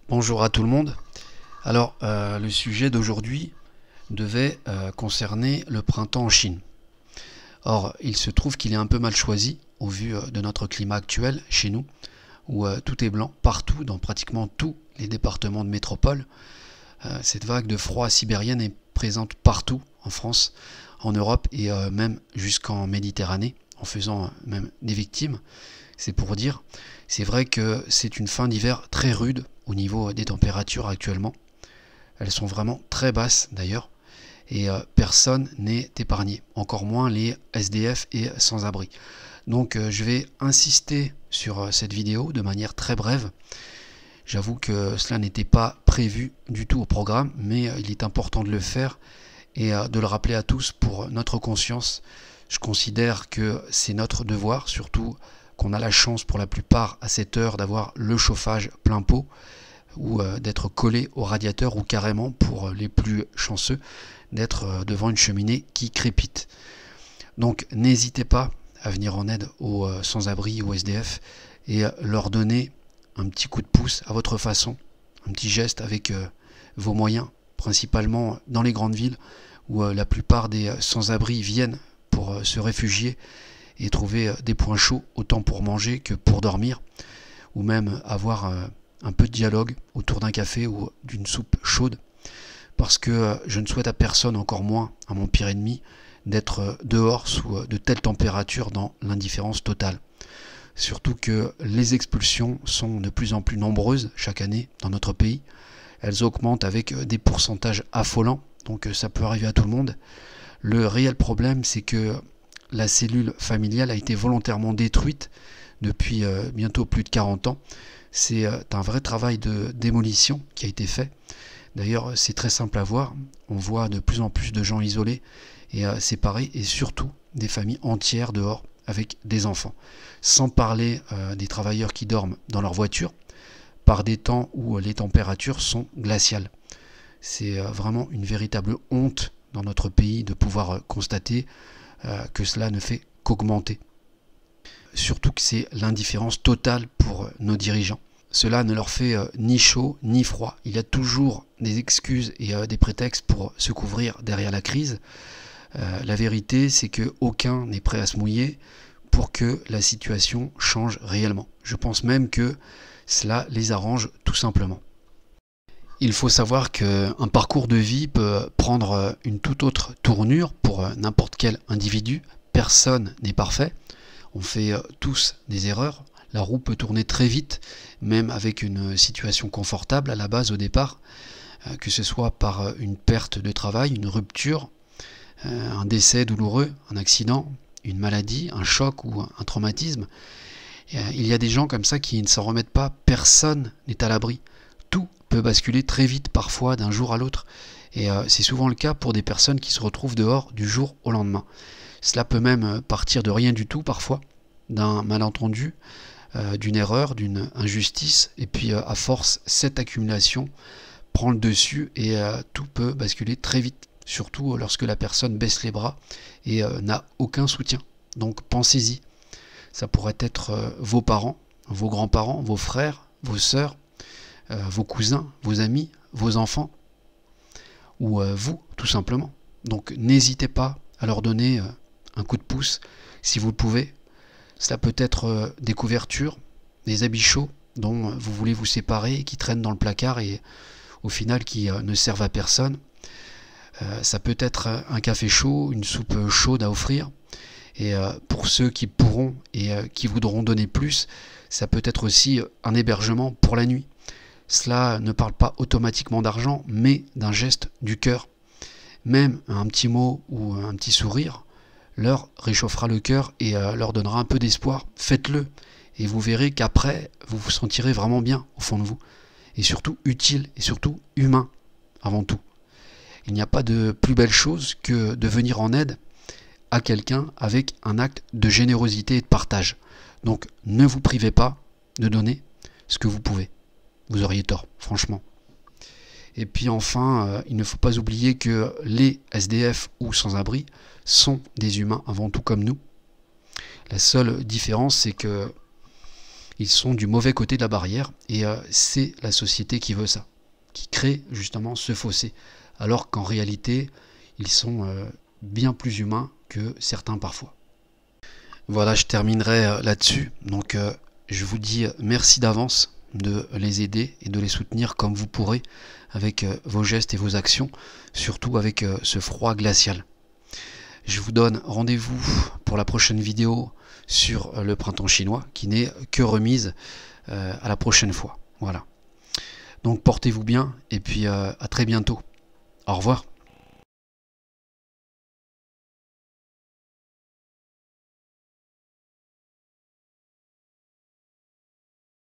Bonjour à tout le monde. Alors, le sujet d'aujourd'hui devait concerner le printemps en Chine. Or, il se trouve qu'il est un peu mal choisi au vu de notre climat actuel chez nous, où tout est blanc partout, dans pratiquement tous les départements de métropole. Cette vague de froid sibérienne est présente partout en France, en Europe et même jusqu'en Méditerranée, en faisant même des victimes. C'est pour dire, c'est vrai que c'est une fin d'hiver très rude au niveau des températures actuellement. Elles sont vraiment très basses d'ailleurs, et personne n'est épargné, encore moins les SDF et sans-abri. Donc je vais insister sur cette vidéo de manière très brève. J'avoue que cela n'était pas prévu du tout au programme, mais il est important de le faire et de le rappeler à tous pour notre conscience. Je considère que c'est notre devoir, surtout qu'on a la chance pour la plupart à cette heure d'avoir le chauffage plein pot ou d'être collé au radiateur ou carrément pour les plus chanceux d'être devant une cheminée qui crépite. Donc n'hésitez pas à venir en aide aux sans-abri ou SDF et leur donner un petit coup de pouce à votre façon, un petit geste avec vos moyens, principalement dans les grandes villes où la plupart des sans-abri viennent pour se réfugier et trouver des points chauds autant pour manger que pour dormir, ou même avoir un peu de dialogue autour d'un café ou d'une soupe chaude, parce que je ne souhaite à personne, encore moins à mon pire ennemi, d'être dehors sous de telles températures dans l'indifférence totale. Surtout que les expulsions sont de plus en plus nombreuses chaque année dans notre pays. Elles augmentent avec des pourcentages affolants, donc ça peut arriver à tout le monde. Le réel problème, c'est que la cellule familiale a été volontairement détruite depuis bientôt plus de 40 ans. C'est un vrai travail de démolition qui a été fait. D'ailleurs, c'est très simple à voir. On voit de plus en plus de gens isolés et séparés, et surtout des familles entières dehors avec des enfants. Sans parler des travailleurs qui dorment dans leur voiture par des temps où les températures sont glaciales. C'est vraiment une véritable honte dans notre pays de pouvoir constater que cela ne fait qu'augmenter. Surtout que c'est l'indifférence totale pour nos dirigeants. Cela ne leur fait ni chaud ni froid. Il y a toujours des excuses et des prétextes pour se couvrir derrière la crise. La vérité, c'est qu'aucun n'est prêt à se mouiller pour que la situation change réellement. Je pense même que cela les arrange tout simplement. Il faut savoir qu'un parcours de vie peut prendre une toute autre tournure pour n'importe quel individu. Personne n'est parfait. On fait tous des erreurs. La roue peut tourner très vite, même avec une situation confortable à la base au départ, que ce soit par une perte de travail, une rupture, un décès douloureux, un accident, une maladie, un choc ou un traumatisme. Il y a des gens comme ça qui ne s'en remettent pas. Personne n'est à l'abri. Tout peut basculer très vite parfois d'un jour à l'autre. Et c'est souvent le cas pour des personnes qui se retrouvent dehors du jour au lendemain. Cela peut même partir de rien du tout parfois, d'un malentendu, d'une erreur, d'une injustice, et puis à force, cette accumulation prend le dessus et tout peut basculer très vite, surtout lorsque la personne baisse les bras et n'a aucun soutien. Donc pensez-y, ça pourrait être vos parents, vos grands-parents, vos frères, vos sœurs, vos cousins, vos amis, vos enfants, ou vous, tout simplement. Donc n'hésitez pas à leur donner un coup de pouce si vous le pouvez. Cela peut être des couvertures, des habits chauds dont vous voulez vous séparer et qui traînent dans le placard et au final qui ne servent à personne. Ça peut être un café chaud, une soupe chaude à offrir. Et pour ceux qui pourront et qui voudront donner plus, ça peut être aussi un hébergement pour la nuit. Cela ne parle pas automatiquement d'argent, mais d'un geste du cœur. Même un petit mot ou un petit sourire leur réchauffera le cœur et leur donnera un peu d'espoir. Faites-le et vous verrez qu'après, vous vous sentirez vraiment bien au fond de vous. Et surtout utile et surtout humain avant tout. Il n'y a pas de plus belle chose que de venir en aide à quelqu'un avec un acte de générosité et de partage. Donc ne vous privez pas de donner ce que vous pouvez. Vous auriez tort, franchement. Et puis enfin, il ne faut pas oublier que les SDF ou sans-abri sont des humains avant tout comme nous. La seule différence, c'est que ils sont du mauvais côté de la barrière, et c'est la société qui veut ça, qui crée justement ce fossé, alors qu'en réalité, ils sont bien plus humains que certains parfois. Voilà, je terminerai là-dessus. Donc je vous dis merci d'avance de les aider et de les soutenir comme vous pourrez avec vos gestes et vos actions, surtout avec ce froid glacial. Je vous donne rendez-vous pour la prochaine vidéo sur le printemps chinois, qui n'est que remise à la prochaine fois. Voilà. Donc portez-vous bien et puis à très bientôt. Au revoir.